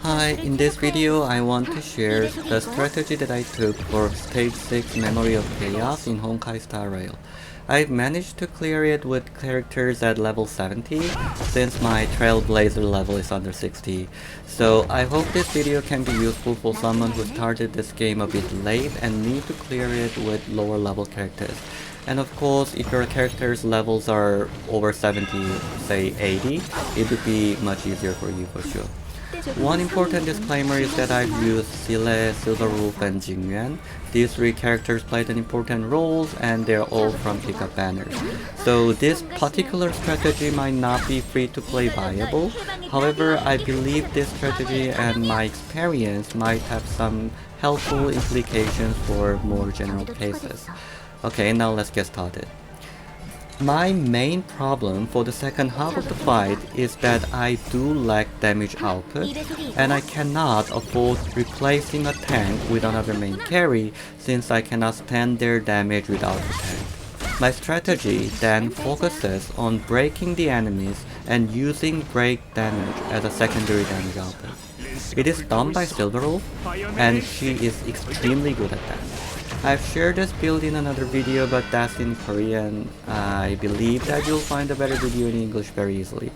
Hi, in this video I want to share the strategy that I took for Stage 6 Memory of Chaos in Honkai Star Rail. I've managed to clear it with characters at level 70 since my Trailblazer level is under 60. So I hope this video can be useful for someone who started this game a bit late and need to clear it with lower level characters. And of course, if your character's levels are over 70, say 80, it would be much easier for you for sure. One important disclaimer is that I've used Sile, Silverwolf, and Jingyuan. These three characters played an important roles and they're all from pickup banners. So this particular strategy might not be free to play viable. However, I believe this strategy and my experience might have some helpful implications for more general cases. Okay, now let's get started. My main problem for the second half of the fight is that I do lack damage output, and I cannot afford replacing a tank with another main carry since I cannot stand their damage without the tank. My strategy then focuses on breaking the enemies and using break damage as a secondary damage output. It is done by Silverwolf, and she is extremely good at that. I've shared this build in another video, but that's in Korean. I believe that you'll find a better video in English very easily.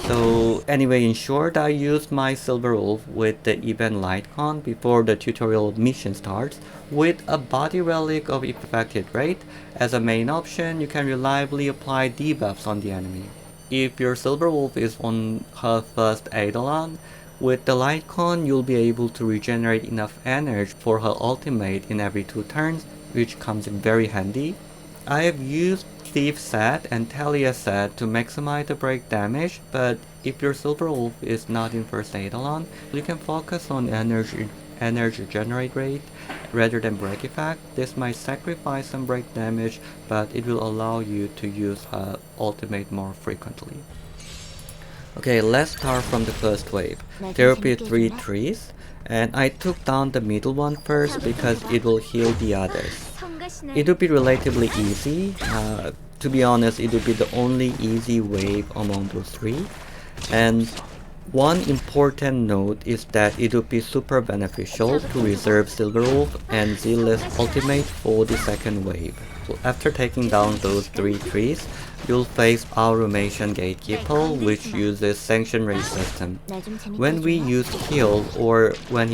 So anyway, in short, I used my Silverwolf with the Ebon Lightcon before the tutorial mission starts with a body relic of effect hit rate. As a main option, you can reliably apply debuffs on the enemy. If your Silverwolf is on her first Eidolon, with the Lightcon, you'll be able to regenerate enough energy for her ultimate in every 2 turns, which comes in very handy. I have used Thief set and Talia set to maximize the break damage, but if your Silverwolf is not in first Eidolon, you can focus on energy generate rate rather than break effect. This might sacrifice some break damage, but it will allow you to use her ultimate more frequently. Okay, let's start from the first wave. There will be 3 trees, and I took down the middle one first because it will heal the others. It will be relatively easy. To be honest, it will be the only easy wave among those 3. And one important note is that it would be super beneficial to reserve Silverwolf and Zile's ultimate for the second wave. After taking down those 3 trees, you'll face our Rumation Gatekeeper, which uses sanction rate system. When we use heal or when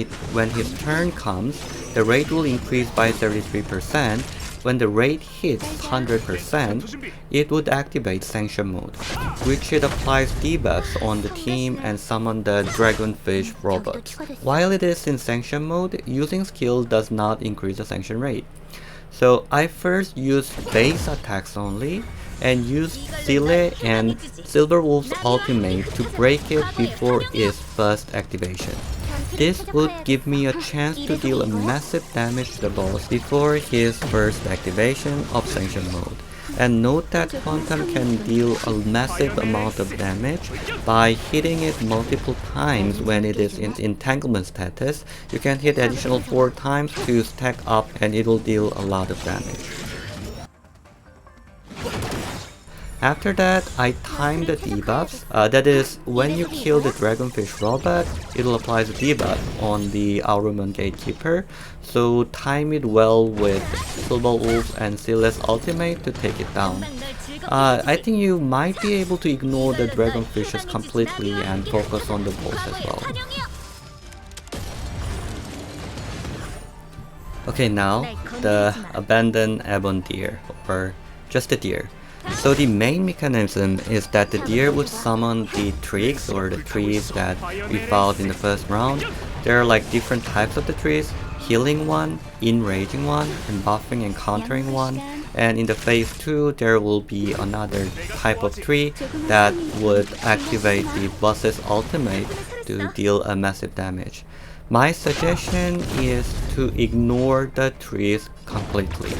his turn comes, the rate will increase by 33%. When the rate hits 100%, it would activate sanction mode, which it applies debuffs on the team and summon the dragonfish robots. While it is in sanction mode, using skill does not increase the sanction rate. So I first used base attacks only and used Sile and Silverwolf's ultimate to break it before its first activation. This would give me a chance to deal a massive damage to the boss before his first activation of sanction mode. And note that Quantum can deal a massive amount of damage by hitting it multiple times when it is in entanglement status. You can hit additional 4 times to stack up and it will deal a lot of damage. After that, I timed the debuffs. That is, when you kill the dragonfish robot, it will apply the debuff on the Auruman Gatekeeper. So time it well with Silverwolf and Sile's ultimate to take it down. I think you might be able to ignore the dragonfishes completely and focus on the boss as well. Okay, now the abandoned Ebon deer, or just the deer. So the main mechanism is that the deer would summon the tricks or the trees that we fought in the first round. There are like different types of the trees, healing one, enraging one, and buffing and countering one. And in the phase 2 there will be another type of tree that would activate the boss's ultimate to deal a massive damage. My suggestion is to ignore the trees completely.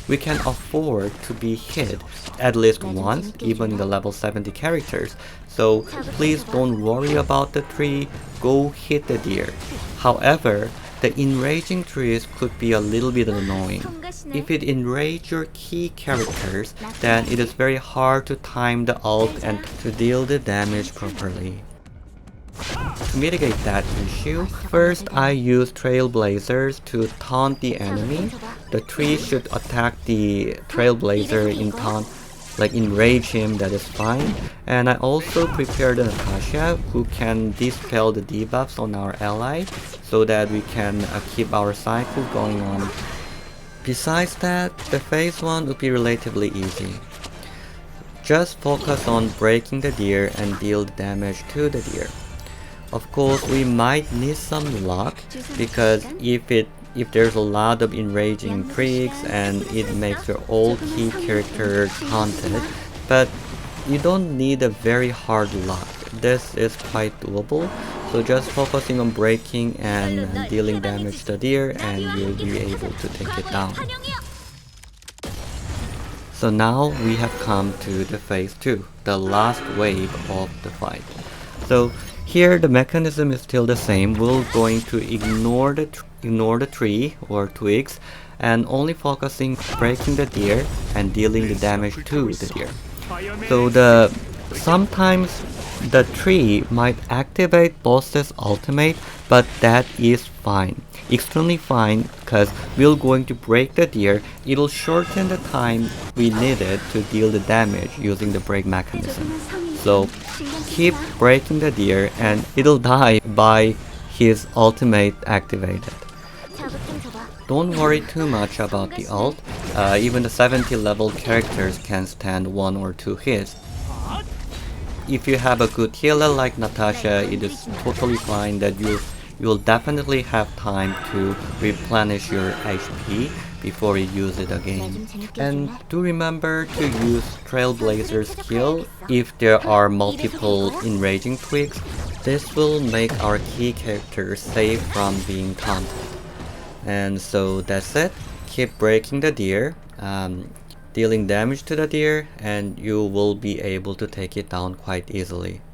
We can afford to be hit at least once, even in the level 70 characters, so please don't worry about the tree, go hit the deer. However, the enraging trees could be a little bit annoying. If it enrages your key characters, then it is very hard to time the ult and to deal the damage properly. to mitigate that issue, first I use Trailblazers to taunt the enemy. The tree should attack the Trailblazer in taunt, like enrage him, that is fine. And I also prepared Natasha, who can dispel the debuffs on our ally, so that we can keep our cycle going on. Besides that, the phase 1 would be relatively easy. Just focus on breaking the deer and deal the damage to the deer. Of course, we might need some luck, because if there's a lot of enraging tricks and it makes your all key characters haunted, but you don't need a very hard luck. This is quite doable, so just focusing on breaking and dealing damage to the deer and you'll be able to take it down. So now we have come to the phase 2, the last wave of the fight. So here the mechanism is still the same. We're going to ignore the tree or twigs and only focusing breaking the deer and dealing the damage to the deer. So sometimes the tree might activate boss's ultimate, but that is fine. Extremely fine, because we're going to break the deer. It'll shorten the time we needed to deal the damage using the break mechanism. So keep breaking the deer and it'll die by his ultimate activated. Don't worry too much about the ult. Even the 70 level characters can stand 1 or 2 hits. If you have a good healer like Natasha, it is totally fine that you'll definitely have time to replenish your HP before you use it again. And do remember to use Trailblazer's skill if there are multiple enraging twigs. This will make our key characters safe from being taunted. And so that's it. Keep breaking the deer, dealing damage to the deer, and you will be able to take it down quite easily.